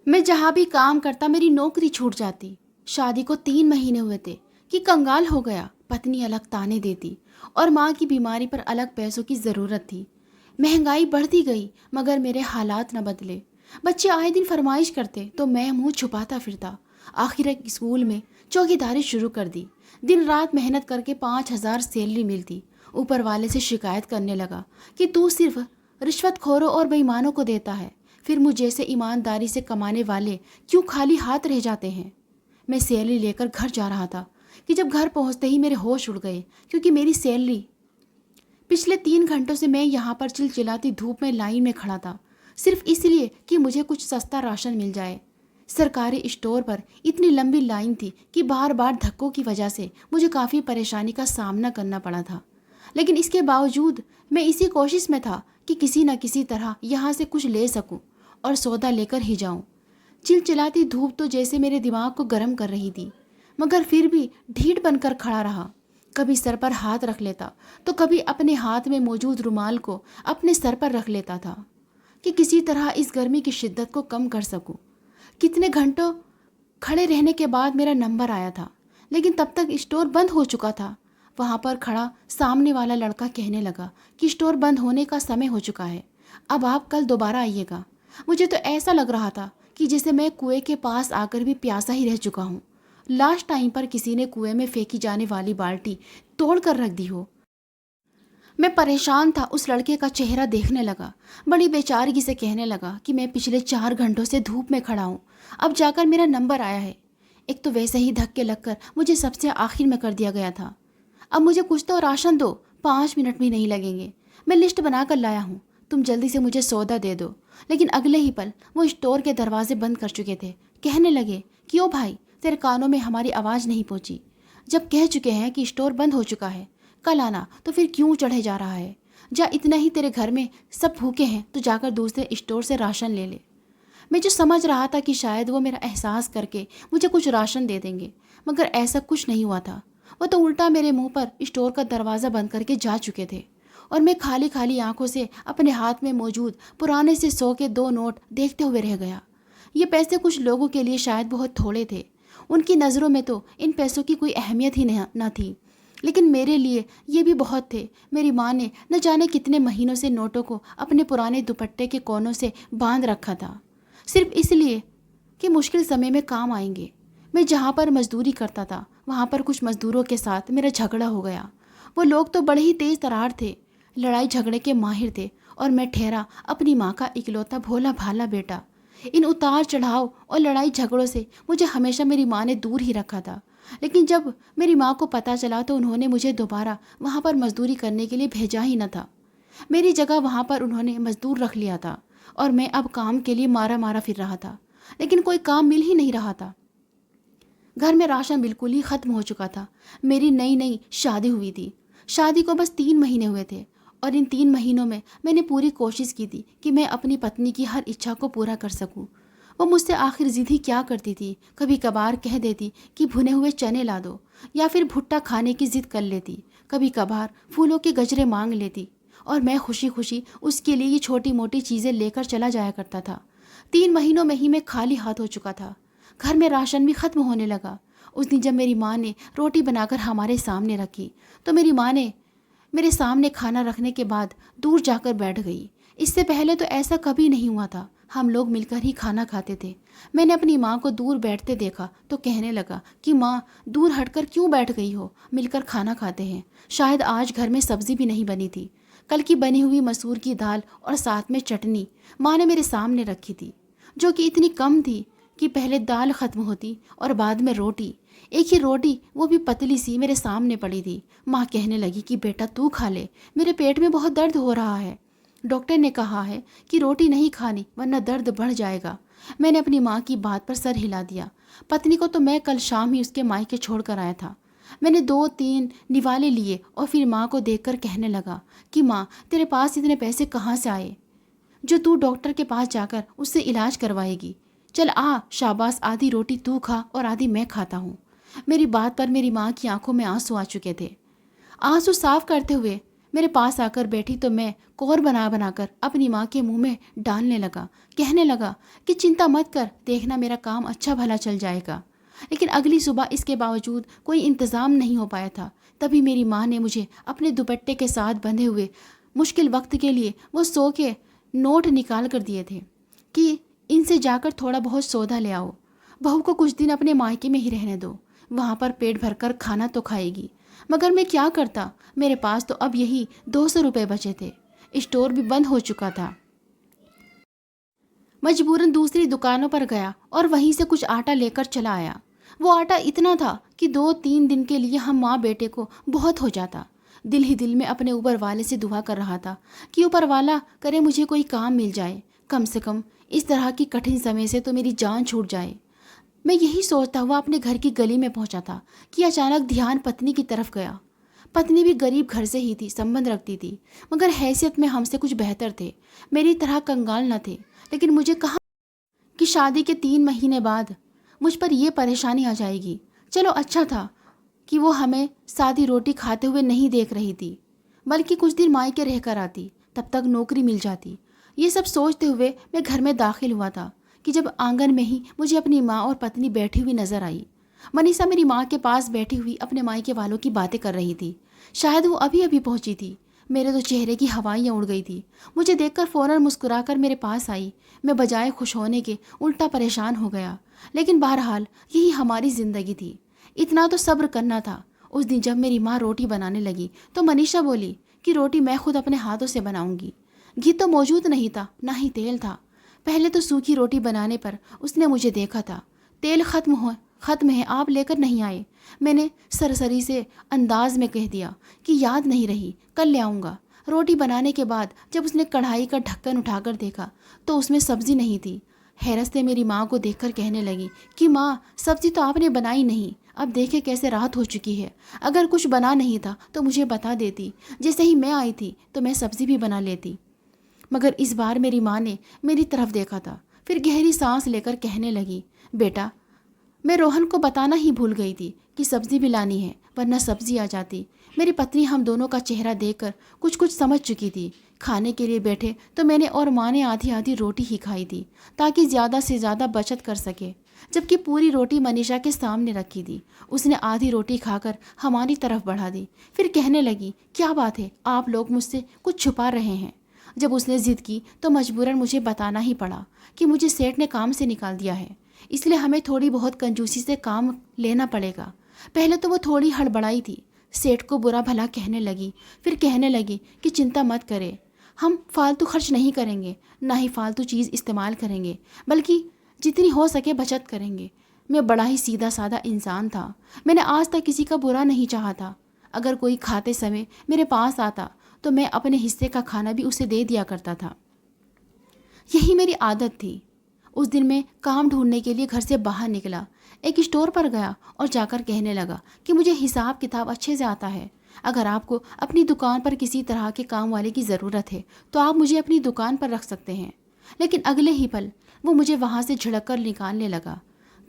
मैं जहाँ भी काम करता मेरी नौकरी छूट जाती। शादी को 3 महीने हुए थे कि कंगाल हो गया। पत्नी अलग ताने देती और माँ की बीमारी पर अलग पैसों की ज़रूरत थी। महंगाई बढ़ती गई मगर मेरे हालात न बदले। बच्चे आए दिन फरमाइश करते तो मैं मुंह छुपाता फिरता। आखिर एक स्कूल में चौकीदारी शुरू कर दी। दिन रात मेहनत करके 5,000 सैलरी मिलती। ऊपर वाले से शिकायत करने लगा कि तू सिर्फ रिश्वतखोरों और बेईमानों को देता है, फिर मुझ जैसे ईमानदारी से कमाने वाले क्यों खाली हाथ रह जाते हैं। मैं सैलरी लेकर घर जा रहा था कि जब घर पहुंचते ही मेरे होश उड़ गए, क्योंकि मेरी सैलरी पिछले 3 घंटों से मैं यहाँ पर चिलचिलाती धूप में लाइन में खड़ा था, सिर्फ इसलिए कि मुझे कुछ सस्ता राशन मिल जाए। सरकारी स्टोर पर इतनी लंबी लाइन थी कि बार बार धक्कों की वजह से मुझे काफ़ी परेशानी का सामना करना पड़ा था। लेकिन इसके बावजूद मैं इसी कोशिश में था कि किसी न किसी तरह यहाँ से कुछ ले सकूं और सौदा लेकर ही जाऊं। चिलचिलाती धूप तो जैसे मेरे दिमाग को गर्म कर रही थी, मगर फिर भी ढीठ बनकर खड़ा रहा। कभी सर पर हाथ रख लेता तो कभी अपने हाथ में मौजूद रुमाल को अपने सर पर रख लेता था कि किसी तरह इस गर्मी की शिद्दत को कम कर सकूं। कितने घंटों खड़े रहने के बाद मेरा नंबर आया था, लेकिन तब तक स्टोर बंद हो चुका था। वहाँ पर खड़ा सामने वाला लड़का कहने लगा कि स्टोर बंद होने का समय हो चुका है, अब आप कल दोबारा आइएगा। मुझे तो ऐसा लग रहा था कि जैसे मैं कुएं के पास आकर भी प्यासा ही रह चुका हूँ। लास्ट टाइम पर किसी ने कुएं में फेंकी जाने वाली बाल्टी तोड़ कर रख दी हो। मैं परेशान था, उस लड़के का चेहरा देखने लगा। बड़ी बेचारगी से कहने लगा कि मैं पिछले 4 घंटों से धूप में खड़ा हूँ, अब जाकर मेरा नंबर आया है। एक तो वैसे ही धक्के लगकर मुझे सबसे आखिर में कर दिया गया था। अब मुझे कुछ तो राशन दो, 5 मिनट भी नहीं लगेंगे, मैं लिस्ट बना कर लाया हूँ, तुम जल्दी से मुझे सौदा दे दो। लेकिन अगले ही पल वो स्टोर के दरवाजे बंद कर चुके थे। कहने लगे कि ओ भाई, तेरे कानों में हमारी आवाज़ नहीं पहुँची? जब कह चुके हैं कि स्टोर बंद हो चुका है, कल आना, तो फिर क्यों चढ़े जा रहा है? जा, इतना ही तेरे घर में सब भूखे हैं तो जाकर दूसरे स्टोर से राशन ले ले। मैं जो समझ रहा था कि शायद वो मेरा एहसास करके मुझे कुछ राशन दे देंगे, मगर ऐसा कुछ नहीं हुआ था। वो तो उल्टा मेरे मुंह पर स्टोर का दरवाज़ा बंद करके जा चुके थे और मैं खाली खाली आंखों से अपने हाथ में मौजूद पुराने से 100 के 2 नोट देखते हुए रह गया। ये पैसे कुछ लोगों के लिए शायद बहुत थोड़े थे, उनकी नज़रों में तो इन पैसों की कोई अहमियत ही न थी, लेकिन मेरे लिए ये भी बहुत थे। मेरी माँ ने न जाने कितने महीनों से नोटों को अपने पुराने दुपट्टे के कोनों से बांध रखा था, सिर्फ इसलिए कि मुश्किल समय में काम आएंगे। मैं जहाँ पर मजदूरी करता था वहाँ पर कुछ मजदूरों के साथ मेरा झगड़ा हो गया। वो लोग तो बड़े ही तेज़ तरार थे, लड़ाई झगड़े के माहिर थे, और मैं ठहरा अपनी माँ का इकलौता भोला भाला बेटा। इन उतार चढ़ाव और लड़ाई झगड़ों से मुझे हमेशा मेरी माँ ने दूर ही रखा था। लेकिन जब मेरी माँ को पता चला तो उन्होंने मुझे दोबारा वहाँ पर मजदूरी करने के लिए भेजा ही न था। मेरी जगह वहाँ पर उन्होंने मजदूर रख लिया था और मैं अब काम के लिए मारा मारा फिर रहा था, लेकिन कोई काम मिल ही नहीं रहा था। घर में राशन बिल्कुल ही ख़त्म हो चुका था। मेरी नई नई शादी हुई थी। शादी को बस 3 महीने हुए थे और इन 3 महीनों में मैंने पूरी कोशिश की थी कि मैं अपनी पत्नी की हर इच्छा को पूरा कर सकूं। वो मुझसे आखिर ज़िद ही क्या करती थी। कभी कभार कह देती कि भुने हुए चने ला दो, या फिर भुट्टा खाने की ज़िद कर लेती। कभी कभार फूलों के गजरे मांग लेती और मैं खुशी खुशी उसके लिए ये छोटी मोटी चीज़ें लेकर चला जाया करता था। 3 महीनों में ही मैं खाली हाथ हो चुका था। घर में राशन भी ख़त्म होने लगा। उस दिन जब मेरी माँ ने रोटी बनाकर हमारे सामने रखी तो मेरी माँ ने मेरे सामने खाना रखने के बाद दूर जाकर बैठ गई। इससे पहले तो ऐसा कभी नहीं हुआ था, हम लोग मिलकर ही खाना खाते थे। मैंने अपनी माँ को दूर बैठते देखा तो कहने लगा कि माँ, दूर हटकर क्यों बैठ गई हो, मिलकर खाना खाते हैं। शायद आज घर में सब्ज़ी भी नहीं बनी थी। कल की बनी हुई मसूर की दाल और साथ में चटनी माँ ने मेरे सामने रखी थी, जो कि इतनी कम थी कि पहले दाल ख़त्म होती और बाद में रोटी। एक ही रोटी, वो भी पतली सी, मेरे सामने पड़ी थी। माँ कहने लगी कि बेटा तू खा ले, मेरे पेट में बहुत दर्द हो रहा है। डॉक्टर ने कहा है कि रोटी नहीं खानी वरना दर्द बढ़ जाएगा। मैंने अपनी माँ की बात पर सर हिला दिया। पत्नी को तो मैं कल शाम ही उसके मायके छोड़ कर आया था। मैंने 2-3 निवाले लिए और फिर माँ को देखकर कहने लगा कि माँ, तेरे पास इतने पैसे कहाँ से आए जो तू डॉक्टर के पास जाकर उससे इलाज करवाएगी? चल आ, शाबाश, आधी रोटी तू खा और आधी मैं खाता हूँ। मेरी बात पर मेरी माँ की आंखों में आंसू आ चुके थे। आंसू साफ करते हुए मेरे पास आकर बैठी तो मैं कोर बना बनाकर अपनी माँ के मुंह में डालने लगा। कहने लगा कि चिंता मत कर, देखना मेरा काम अच्छा भला चल जाएगा। लेकिन अगली सुबह इसके बावजूद कोई इंतज़ाम नहीं हो पाया था। तभी मेरी माँ ने मुझे अपने दुपट्टे के साथ बंधे हुए मुश्किल वक्त के लिए वो 100 के नोट निकाल कर दिए थे कि इनसे जाकर थोड़ा बहुत सौदा ले आओ। बहू को कुछ दिन अपने मायके में ही रहने दो, वहाँ पर पेट भरकर खाना तो खाएगी। मगर मैं क्या करता, मेरे पास तो अब यही 200 रुपये बचे थे। स्टोर भी बंद हो चुका था। मजबूरन दूसरी दुकानों पर गया और वहीं से कुछ आटा लेकर चला आया। वो आटा इतना था कि 2-3 दिन के लिए हम माँ बेटे को बहुत हो जाता। दिल ही दिल में अपने ऊपर वाले से दुआ कर रहा था कि ऊपर वाला करे मुझे कोई काम मिल जाए, कम से कम इस तरह की कठिन समय से तो मेरी जान छूट जाए। मैं यही सोचता हुआ अपने घर की गली में पहुंचा था कि अचानक ध्यान पत्नी की तरफ गया। पत्नी भी गरीब घर से ही थी, संबंध रखती थी, मगर हैसियत में हमसे कुछ बेहतर थे, मेरी तरह कंगाल न थे। लेकिन मुझे कहा कि शादी के 3 महीने बाद मुझ पर यह परेशानी आ जाएगी। चलो अच्छा था कि वो हमें सादी रोटी खाते हुए नहीं देख रही थी, बल्कि कुछ दिन मायके रह कर आती, तब तक नौकरी मिल जाती। ये सब सोचते हुए मैं घर में दाखिल हुआ था कि जब आंगन में ही मुझे अपनी माँ और पत्नी बैठी हुई नजर आई। मनीषा मेरी माँ के पास बैठी हुई अपने मायके वालों की बातें कर रही थी। शायद वो अभी अभी पहुंची थी। मेरे तो चेहरे की हवाइयाँ उड़ गई थी। मुझे देखकर फ़ौरन मुस्कुराकर मेरे पास आई। मैं बजाय खुश होने के उल्टा परेशान हो गया। लेकिन बहरहाल यही हमारी ज़िंदगी थी, इतना तो सब्र करना था। उस दिन जब मेरी माँ रोटी बनाने लगी तो मनीषा बोली कि रोटी मैं खुद अपने हाथों से बनाऊंगी। घी तो मौजूद नहीं था, ना ही तेल था। पहले तो सूखी रोटी बनाने पर उसने मुझे देखा था। तेल खत्म है, आप लेकर नहीं आए। मैंने सरसरी से अंदाज में कह दिया कि याद नहीं रही, कल ले आऊँगा। रोटी बनाने के बाद जब उसने कढ़ाई का ढक्कन उठाकर देखा तो उसमें सब्ज़ी नहीं थी। हैरत से मेरी माँ को देखकर कहने लगी कि माँ, सब्ज़ी तो आपने बनाई नहीं। अब देखे कैसे रात हो चुकी है। अगर कुछ बना नहीं था तो मुझे बता देती, जैसे ही मैं आई थी तो मैं सब्ज़ी भी बना लेती। मगर इस बार मेरी माँ ने मेरी तरफ देखा था, फिर गहरी सांस लेकर कहने लगी, बेटा, मैं रोहन को बताना ही भूल गई थी कि सब्ज़ी भी लानी है, वरना सब्ज़ी आ जाती। मेरी पत्नी हम दोनों का चेहरा देखकर कुछ कुछ समझ चुकी थी। खाने के लिए बैठे तो मैंने और माँ ने आधी आधी रोटी ही खाई थी ताकि ज़्यादा से ज़्यादा बचत कर सके, जबकि पूरी रोटी मनीषा के सामने रखी थी। उसने आधी रोटी खाकर हमारी तरफ बढ़ा दी, फिर कहने लगी, क्या बात है, आप लोग मुझसे कुछ छुपा रहे हैं। जब उसने ज़िद की तो मजबूरन मुझे बताना ही पड़ा कि मुझे सेठ ने काम से निकाल दिया है, इसलिए हमें थोड़ी बहुत कंजूसी से काम लेना पड़ेगा। पहले तो वो थोड़ी हड़बड़ाई थी, सेठ को बुरा भला कहने लगी, फिर कहने लगी कि चिंता मत करे, हम फालतू खर्च नहीं करेंगे, ना ही फालतू चीज़ इस्तेमाल करेंगे, बल्कि जितनी हो सके बचत करेंगे। मैं बड़ा ही सीधा साधा इंसान था। मैंने आज तक किसी का बुरा नहीं चाहा था। अगर कोई खाते समय मेरे पास आता तो मैं अपने हिस्से का खाना भी उसे दे दिया करता था। यही मेरी आदत थी। उस दिन मैं काम ढूंढने के लिए घर से बाहर निकला, एक स्टोर पर गया और जाकर कहने लगा कि मुझे हिसाब किताब अच्छे से आता है। अगर आपको अपनी दुकान पर किसी तरह के काम वाले की ज़रूरत है तो आप मुझे अपनी दुकान पर रख सकते हैं। लेकिन अगले ही पल वो मुझे वहाँ से झिड़क कर निकालने लगा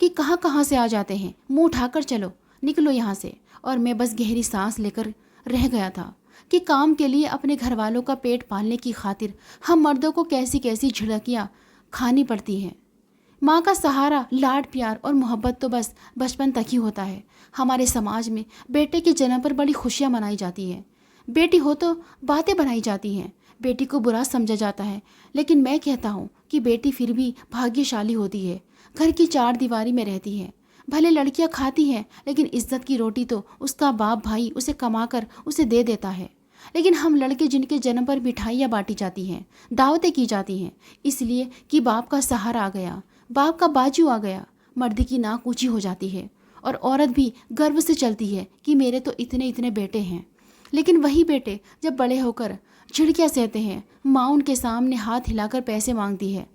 कि कहाँ कहाँ से आ जाते हैं, मुँह उठाकर चलो, निकलो यहाँ से। और मैं बस गहरी सांस लेकर रह गया था कि काम के लिए अपने घर वालों का पेट पालने की खातिर हम मर्दों को कैसी कैसी झिड़कियाँ खानी पड़ती हैं। माँ का सहारा, लाड प्यार और मोहब्बत तो बस बचपन तक ही होता है। हमारे समाज में बेटे के जन्म पर बड़ी खुशियाँ मनाई जाती हैं। बेटी हो तो बातें बनाई जाती हैं, बेटी को बुरा समझा जाता है। लेकिन मैं कहता हूँ कि बेटी फिर भी भाग्यशाली होती है, घर की 4 दीवारी में रहती है। भले लड़कियाँ खाती हैं, लेकिन इज्जत की रोटी तो उसका बाप भाई उसे कमाकर उसे दे देता है। लेकिन हम लड़के जिनके जन्म पर मिठाइयाँ बांटी जाती हैं, दावतें की जाती हैं, इसलिए कि बाप का सहारा आ गया, बाप का बाजू आ गया, मर्द की नाक ऊंची हो जाती है और औरत भी गर्व से चलती है कि मेरे तो इतने इतने बेटे हैं। लेकिन वही बेटे जब बड़े होकर झिड़कियाँ सहते हैं, माँ उनके सामने हाथ हिलाकर पैसे मांगती है,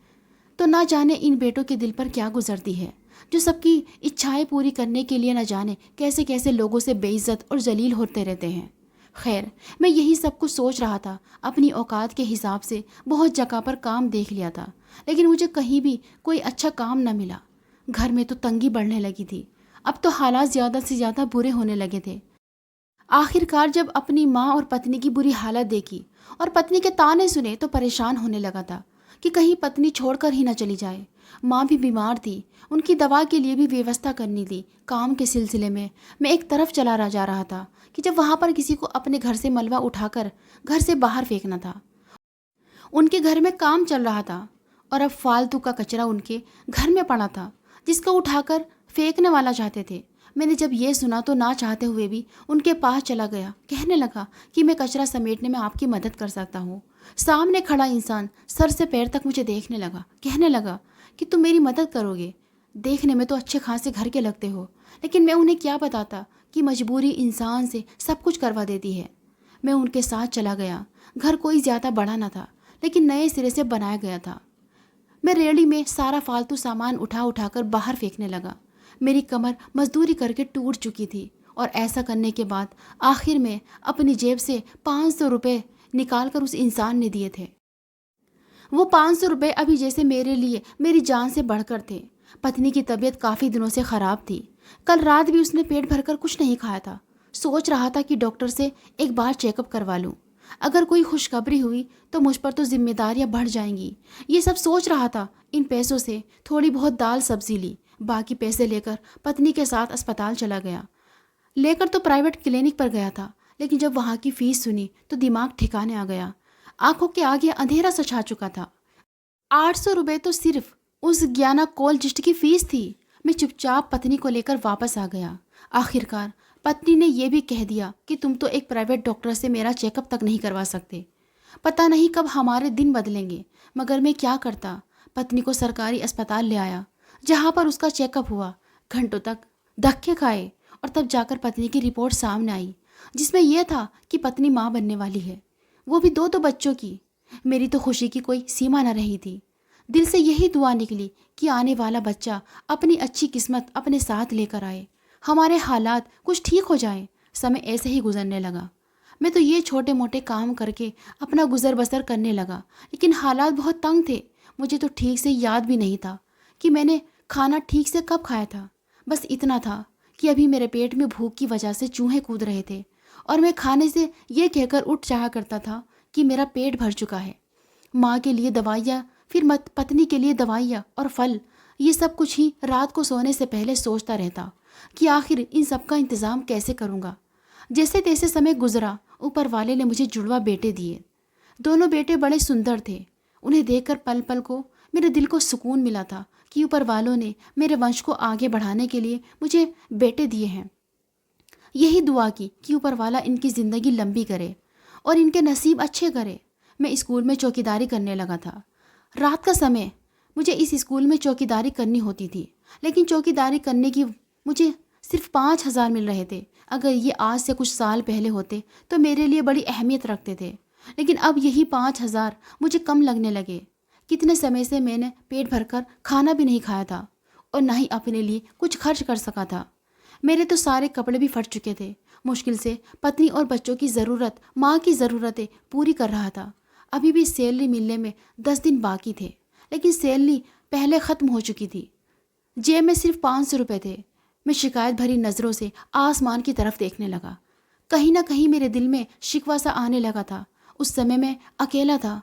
तो ना जाने इन बेटों के दिल पर क्या गुजरती है, जो सबकी इच्छाएं पूरी करने के लिए न जाने कैसे कैसे लोगों से बेइज्जत और जलील होते रहते हैं। खैर, मैं यही सब कुछ सोच रहा था। अपनी औकात के हिसाब से बहुत जगह पर काम देख लिया था, लेकिन मुझे कहीं भी कोई अच्छा काम न मिला। घर में तो तंगी बढ़ने लगी थी। अब तो हालात ज़्यादा से ज़्यादा बुरे होने लगे थे। आखिरकार जब अपनी माँ और पत्नी की बुरी हालत देखी और पत्नी के ताने सुने तो परेशान होने लगा था कि कहीं पत्नी छोड़कर ही न चली जाए। माँ भी बीमार थी, उनकी दवा के लिए भी व्यवस्था करनी थी। काम के सिलसिले में मैं एक तरफ जा रहा था कि जब वहाँ पर किसी को अपने घर से मलबा उठाकर घर से बाहर फेंकना था। उनके घर में काम चल रहा था और अब फालतू का कचरा उनके घर में पड़ा था जिसको उठाकर फेंकने वाला चाहते थे। मैंने जब ये सुना तो ना चाहते हुए भी उनके पास चला गया, कहने लगा कि मैं कचरा समेटने में आपकी मदद कर सकता हूँ। सामने खड़ा इंसान सर से पैर तक मुझे देखने लगा, कहने लगा कि तुम मेरी मदद करोगे, देखने में तो अच्छे खासे घर के लगते हो। लेकिन मैं उन्हें क्या बताता कि मजबूरी इंसान से सब कुछ करवा देती है। मैं उनके साथ चला गया। घर कोई ज़्यादा बड़ा ना था, लेकिन नए सिरे से बनाया गया था। मैं रेहड़ी में सारा फालतू सामान उठाकर बाहर फेंकने लगा। मेरी कमर मजदूरी करके टूट चुकी थी और ऐसा करने के बाद आखिर में अपनी जेब से 500 रुपये निकाल कर उस इंसान ने दिए थे। वो 500 रुपये अभी जैसे मेरे लिए मेरी जान से बढ़कर थे। पत्नी की तबीयत काफ़ी दिनों से ख़राब थी। कल रात भी उसने पेट भरकर कुछ नहीं खाया था। सोच रहा था कि डॉक्टर से एक बार चेकअप करवा लूँ। अगर कोई खुशखबरी हुई तो मुझ पर तो जिम्मेदारियां बढ़ जाएंगी। ये सब सोच रहा था। इन पैसों से थोड़ी बहुत दाल सब्जी ली, बाकी पैसे लेकर पत्नी के साथ अस्पताल चला गया। लेकर तो प्राइवेट क्लिनिक पर गया था, लेकिन जब वहाँ की फीस सुनी तो दिमाग ठिकाने आ गया। आंखों के आगे अंधेरा सा छा चुका था। 800 रुपये तो सिर्फ उस ज्ञानाकोलॉजिस्ट की फीस थी। मैं चुपचाप पत्नी को लेकर वापस आ गया। आखिरकार पत्नी ने यह भी कह दिया कि तुम तो एक प्राइवेट डॉक्टर से मेरा चेकअप तक नहीं करवा सकते। पता नहीं कब हमारे दिन बदलेंगे। मगर मैं क्या करता। पत्नी को सरकारी अस्पताल ले आया, जहाँ पर उसका चेकअप हुआ। घंटों तक धक्के खाए और तब जाकर पत्नी की रिपोर्ट सामने आई, जिसमें यह था कि पत्नी माँ बनने वाली है, वो भी दो बच्चों की। मेरी तो खुशी की कोई सीमा न रही थी। दिल से यही दुआ निकली कि आने वाला बच्चा अपनी अच्छी किस्मत अपने साथ लेकर आए, हमारे हालात कुछ ठीक हो जाए। समय ऐसे ही गुजरने लगा। मैं तो ये छोटे मोटे काम करके अपना गुजर बसर करने लगा, लेकिन हालात बहुत तंग थे। मुझे तो ठीक से याद भी नहीं था कि मैंने खाना ठीक से कब खाया था। बस इतना था कि अभी मेरे पेट में भूख की वजह से चूहे कूद रहे थे और मैं खाने से ये कहकर उठ जाया करता था कि मेरा पेट भर चुका है। माँ के लिए दवाइयाँ, फिर पत्नी के लिए दवाइयाँ और फल, ये सब कुछ ही रात को सोने से पहले सोचता रहता कि आखिर इन सब का इंतज़ाम कैसे करूँगा। जैसे तैसे समय गुजरा। ऊपर वाले ने मुझे जुड़वा बेटे दिए। दोनों बेटे बड़े सुंदर थे। उन्हें देखकर पल पल को मेरे दिल को सुकून मिला था कि ऊपर वालों ने मेरे वंश को आगे बढ़ाने के लिए मुझे बेटे दिए हैं। यही दुआ की कि ऊपर वाला इनकी ज़िंदगी लंबी करे और इनके नसीब अच्छे करे। मैं स्कूल में चौकीदारी करने लगा था। रात का समय मुझे इस स्कूल में चौकीदारी करनी होती थी, लेकिन चौकीदारी करने की मुझे सिर्फ 5,000 मिल रहे थे। अगर ये आज से कुछ साल पहले होते तो मेरे लिए बड़ी अहमियत रखते थे, लेकिन अब यही 5,000 मुझे कम लगने लगे। कितने समय से मैंने पेट भरकर खाना भी नहीं खाया था और ना ही अपने लिए कुछ खर्च कर सका था। मेरे तो सारे कपड़े भी फट चुके थे। मुश्किल से पत्नी और बच्चों की ज़रूरत, माँ की ज़रूरतें पूरी कर रहा था। अभी भी सैलरी मिलने में 10 दिन बाकी थे, लेकिन सैलरी पहले ख़त्म हो चुकी थी। जेब में सिर्फ 500 रुपये थे। मैं शिकायत भरी नज़रों से आसमान की तरफ देखने लगा। कहीं ना कहीं मेरे दिल में शिकवा सा आने लगा था। उस समय मैं अकेला था।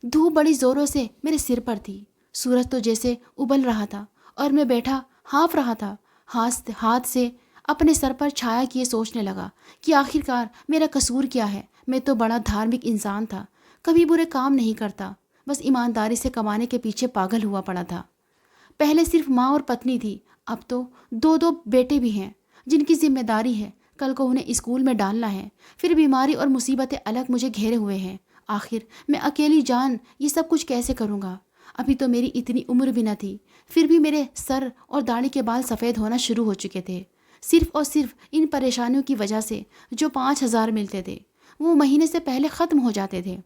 धूप बड़ी ज़ोरों से मेरे सिर पर थी। सूरज तो जैसे उबल रहा था और मैं बैठा हाँफ रहा था। हाथ से अपने सर पर छाया किए सोचने लगा कि आखिरकार मेरा कसूर क्या है। मैं तो बड़ा धार्मिक इंसान था, कभी बुरे काम नहीं करता, बस ईमानदारी से कमाने के पीछे पागल हुआ पड़ा था। पहले सिर्फ माँ और पत्नी थी, अब तो दो बेटे भी हैं जिनकी जिम्मेदारी है। कल को उन्हें स्कूल में डालना है। फिर बीमारी और मुसीबतें अलग मुझे घेरे हुए हैं। आखिर मैं अकेली जान ये सब कुछ कैसे करूँगा। अभी तो मेरी इतनी उम्र भी न थी, फिर भी मेरे सर और दाढ़ी के बाल सफ़ेद होना शुरू हो चुके थे। सिर्फ और सिर्फ इन परेशानियों की वजह से जो 5,000 मिलते थे वो महीने से पहले ख़त्म हो जाते थे।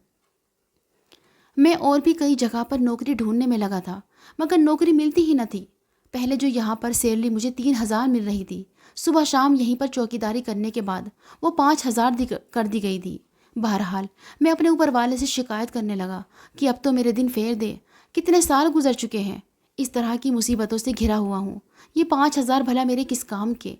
मैं और भी कई जगह पर नौकरी ढूंढने में लगा था, मगर नौकरी मिलती ही न थी। पहले जो यहाँ पर सैलरी मुझे 3,000 मिल रही थी, सुबह शाम यहीं पर चौकीदारी करने के बाद वो 5,000 कर दी गई थी। बहरहाल मैं अपने ऊपर वाले से शिकायत करने लगा कि अब तो मेरे दिन फेर दे। कितने साल गुजर चुके हैं, इस तरह की मुसीबतों से घिरा हुआ हूँ। ये 5,000 भला मेरे किस काम के।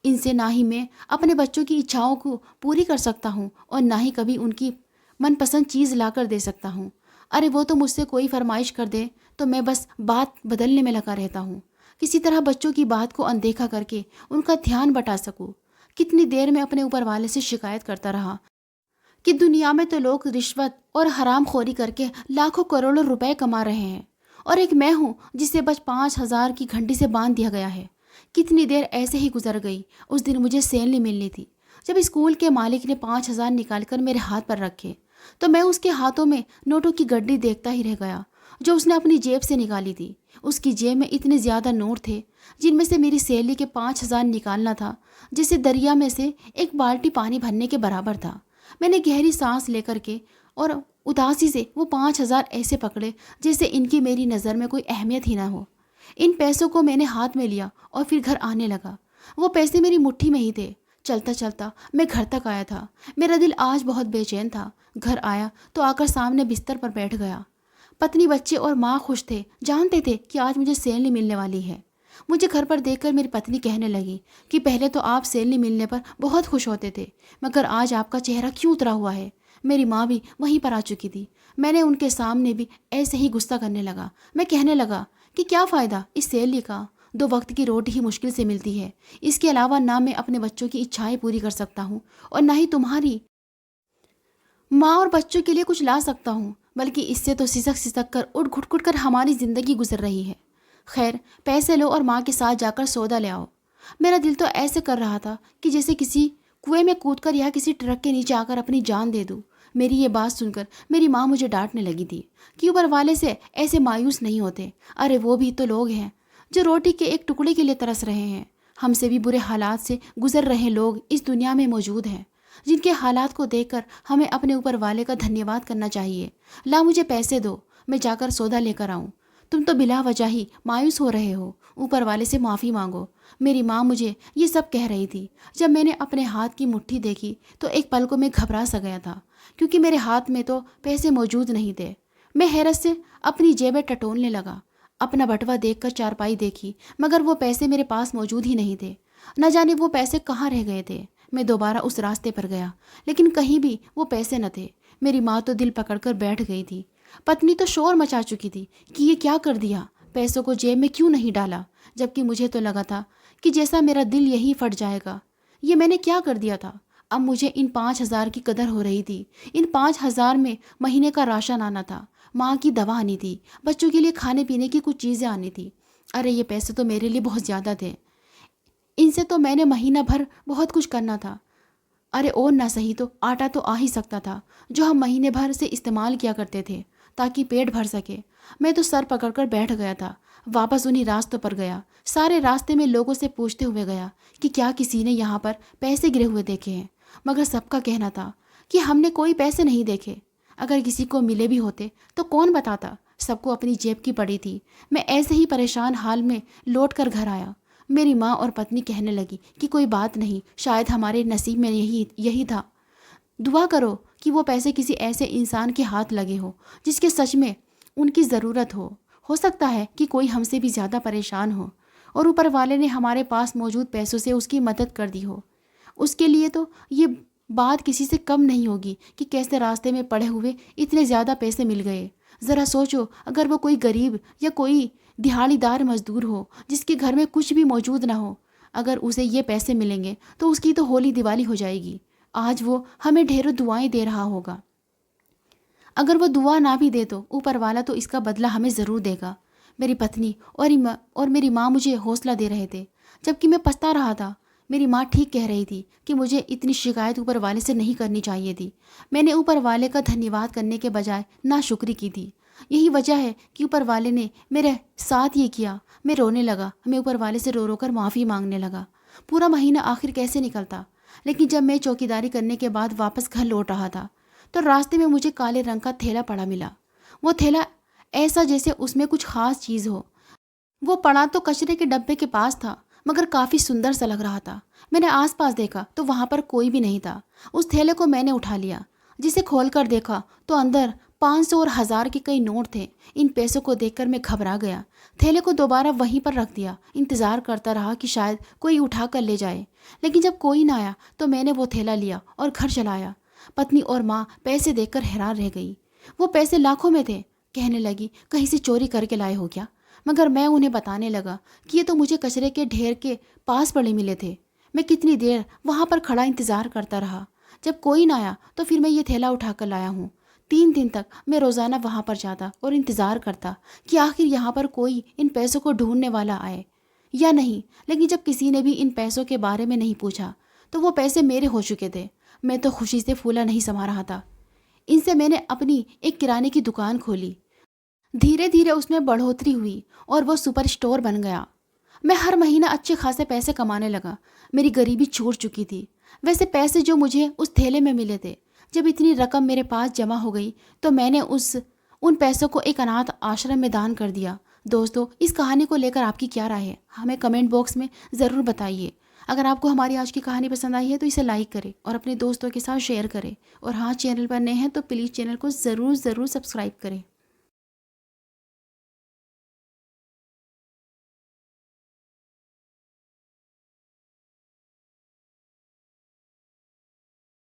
इनसे ना ही मैं अपने बच्चों की इच्छाओं को पूरी कर सकता हूँ और ना ही कभी उनकी मनपसंद चीज़ ला कर दे सकता हूँ। अरे वो तो मुझसे कोई फरमाइश कर दे तो मैं बस बात बदलने में लगा रहता हूँ, किसी तरह बच्चों की बात को अनदेखा करके उनका ध्यान बटा सकूँ। कितनी देर मैं अपने ऊपर वाले से शिकायत करता रहा कि दुनिया में तो लोग रिश्वत और हरामखोरी करके लाखों करोड़ों रुपए कमा रहे हैं और एक मैं हूँ जिसे बस 5,000 की घंटी से बांध दिया गया है। कितनी देर ऐसे ही गुजर गई। उस दिन मुझे सैलरी मिलनी थी। जब स्कूल के मालिक ने 5,000 निकाल कर मेरे हाथ पर रखे तो मैं उसके हाथों में नोटों की गड्डी देखता ही रह गया जो उसने अपनी जेब से निकाली थी। उसकी जेब में इतने ज़्यादा नोट थे जिनमें से मेरी सैलरी के 5,000 निकालना था, जिसे दरिया में से एक बाल्टी पानी भरने के बराबर था। मैंने गहरी सांस लेकर के और उदासी से वो 5,000 ऐसे पकड़े जैसे इनकी मेरी नज़र में कोई अहमियत ही ना हो। इन पैसों को मैंने हाथ में लिया और फिर घर आने लगा। वो पैसे मेरी मुट्ठी में ही थे। चलता चलता मैं घर तक आया था। मेरा दिल आज बहुत बेचैन था। घर आया तो आकर सामने बिस्तर पर बैठ गया। पत्नी, बच्चे और माँ खुश थे, जानते थे कि आज मुझे सैलरी मिलने वाली है। मुझे घर पर देखकर मेरी पत्नी कहने लगी कि पहले तो आप सैलरी मिलने पर बहुत खुश होते थे, मगर आज आपका चेहरा क्यों उतरा हुआ है। मेरी माँ भी वहीं पर आ चुकी थी। मैंने उनके सामने भी ऐसे ही गुस्सा करने लगा। मैं कहने लगा कि क्या फ़ायदा इस सैलरी का, 2 वक्त की रोटी ही मुश्किल से मिलती है। इसके अलावा ना मैं अपने बच्चों की इच्छाएं पूरी कर सकता हूँ और ना ही तुम्हारी माँ और बच्चों के लिए कुछ ला सकता हूँ, बल्कि इससे तो सिसक सिसक कर उठ घुट घुट कर हमारी ज़िंदगी गुजर रही है। खैर, पैसे लो और माँ के साथ जाकर सौदा ले आओ। मेरा दिल तो ऐसे कर रहा था कि जैसे किसी कुएं में कूदकर या किसी ट्रक के नीचे आकर अपनी जान दे दूँ। मेरी ये बात सुनकर मेरी माँ मुझे डांटने लगी थी कि ऊपर वाले से ऐसे मायूस नहीं होते। अरे वो भी तो लोग हैं जो रोटी के एक टुकड़े के लिए तरस रहे हैं। हमसे भी बुरे हालात से गुजर रहे लोग इस दुनिया में मौजूद हैं, जिनके हालात को देखकर हमें अपने ऊपर वाले का धन्यवाद करना चाहिए। ला मुझे पैसे दो, मैं जाकर सौदा लेकर आऊँ। तुम तो बिला वजह ही मायूस हो रहे हो, ऊपर वाले से माफ़ी मांगो। मेरी माँ मुझे ये सब कह रही थी। जब मैंने अपने हाथ की मुट्ठी देखी तो एक पल को मैं घबरा सा गया था, क्योंकि मेरे हाथ में तो पैसे मौजूद नहीं थे। मैं हैरत से अपनी जेबें टटोलने लगा। अपना बटुआ देखकर चारपाई देखी, मगर वो पैसे मेरे पास मौजूद ही नहीं थे। न जाने वो पैसे कहाँ रह गए थे। मैं दोबारा उस रास्ते पर गया, लेकिन कहीं भी वो पैसे न थे। मेरी माँ तो दिल पकड़कर बैठ गई थी। पत्नी तो शोर मचा चुकी थी कि ये क्या कर दिया, पैसों को जेब में क्यों नहीं डाला, जबकि मुझे तो लगा था कि जैसा मेरा दिल यही फट जाएगा। ये मैंने क्या कर दिया था। अब मुझे इन 5,000 की कदर हो रही थी। इन 5,000 में महीने का राशन आना था, माँ की दवा आनी थी, बच्चों के लिए खाने पीने की कुछ चीज़ें आनी थी। अरे ये पैसे तो मेरे लिए बहुत ज़्यादा थे। इनसे तो मैंने महीना भर बहुत कुछ करना था। अरे और ना सही तो आटा तो आ ही सकता था, जो हम महीने भर से इस्तेमाल किया करते थे ताकि पेट भर सके। मैं तो सर पकड़कर बैठ गया था। वापस उन्हीं रास्तों पर गया। सारे रास्ते में लोगों से पूछते हुए गया कि क्या किसी ने यहाँ पर पैसे गिरे हुए देखे हैं, मगर सबका कहना था कि हमने कोई पैसे नहीं देखे। अगर किसी को मिले भी होते तो कौन बताता, सबको अपनी जेब की पड़ी थी। मैं ऐसे ही परेशान हाल में लौट कर घर आया। मेरी माँ और पत्नी कहने लगी कि कोई बात नहीं, शायद हमारे नसीब में यही यही था। दुआ करो कि वो पैसे किसी ऐसे इंसान के हाथ लगे हो जिसके सच में उनकी ज़रूरत हो। सकता है कि कोई हमसे भी ज़्यादा परेशान हो और ऊपर वाले ने हमारे पास मौजूद पैसों से उसकी मदद कर दी हो। उसके लिए तो ये बात किसी से कम नहीं होगी कि कैसे रास्ते में पड़े हुए इतने ज़्यादा पैसे मिल गए। ज़रा सोचो, अगर वो कोई गरीब या कोई दिहाड़ीदार मजदूर हो जिसके घर में कुछ भी मौजूद ना हो, अगर उसे ये पैसे मिलेंगे तो उसकी तो होली दिवाली हो जाएगी। आज वो हमें ढेरों दुआएं दे रहा होगा। अगर वो दुआ ना भी दे तो ऊपर वाला तो इसका बदला हमें ज़रूर देगा। मेरी पत्नी और मेरी माँ मुझे हौसला दे रहे थे, जबकि मैं पछता रहा था। मेरी माँ ठीक कह रही थी कि मुझे इतनी शिकायत ऊपर वाले से नहीं करनी चाहिए थी। मैंने ऊपर वाले का धन्यवाद करने के बजाय नाशुक्री की थी। यही वजह है कि ऊपर वाले ने मेरे साथ ये किया। मैं रोने लगा। मैं ऊपर वाले से रो रो कर माफ़ी मांगने लगा। पूरा महीना आखिर कैसे निकलता। लेकिन जब मैं चौकीदारी करने के बाद वापस घर लौट रहा था तो रास्ते में मुझे काले रंग का थैला पड़ा मिला। वो थैला ऐसा जैसे उसमें कुछ खास चीज़ हो। वो पड़ा तो कचरे के डब्बे के पास था, मगर काफ़ी सुंदर सा लग रहा था। मैंने आसपास देखा तो वहाँ पर कोई भी नहीं था। उस थैले को मैंने उठा लिया। जिसे खोल कर देखा तो अंदर 500 और 1000 के कई नोट थे। इन पैसों को देखकर मैं घबरा गया। थैले को दोबारा वहीं पर रख दिया। इंतज़ार करता रहा कि शायद कोई उठा कर ले जाए, लेकिन जब कोई ना आया तो मैंने वो थैला लिया और घर चलाया। पत्नी और माँ पैसे देखकर हैरान रह गई। वो पैसे लाखों में थे। कहने लगी, कहीं से चोरी करके लाए हो क्या? मगर मैं उन्हें बताने लगा कि ये तो मुझे कचरे के ढेर के पास पड़े मिले थे। मैं कितनी देर वहाँ पर खड़ा इंतज़ार करता रहा। जब कोई ना आया तो फिर मैं ये थैला उठा कर लाया हूँ। 3 दिन तक मैं रोज़ाना वहाँ पर जाता और इंतज़ार करता कि आखिर यहाँ पर कोई इन पैसों को ढूंढने वाला आए या नहीं। लेकिन जब किसी ने भी इन पैसों के बारे में नहीं पूछा तो वो पैसे मेरे हो चुके थे। मैं तो खुशी से फूला नहीं समा रहा था। इनसे मैंने अपनी एक किराने की दुकान खोली। धीरे धीरे उसमें बढ़ोतरी हुई और वो सुपर स्टोर बन गया। मैं हर महीना अच्छे खासे पैसे कमाने लगा। मेरी गरीबी छूट चुकी थी। वैसे पैसे जो मुझे उस थैले में मिले थे, जब इतनी रकम मेरे पास जमा हो गई तो मैंने उन पैसों को एक अनाथ आश्रम में दान कर दिया। दोस्तों, इस कहानी को लेकर आपकी क्या राय है, हमें कमेंट बॉक्स में ज़रूर बताइए। अगर आपको हमारी आज की कहानी पसंद आई है तो इसे लाइक करें और अपने दोस्तों के साथ शेयर करें। और हाँ, चैनल पर नए हैं तो प्लीज़ चैनल को ज़रूर सब्सक्राइब करें।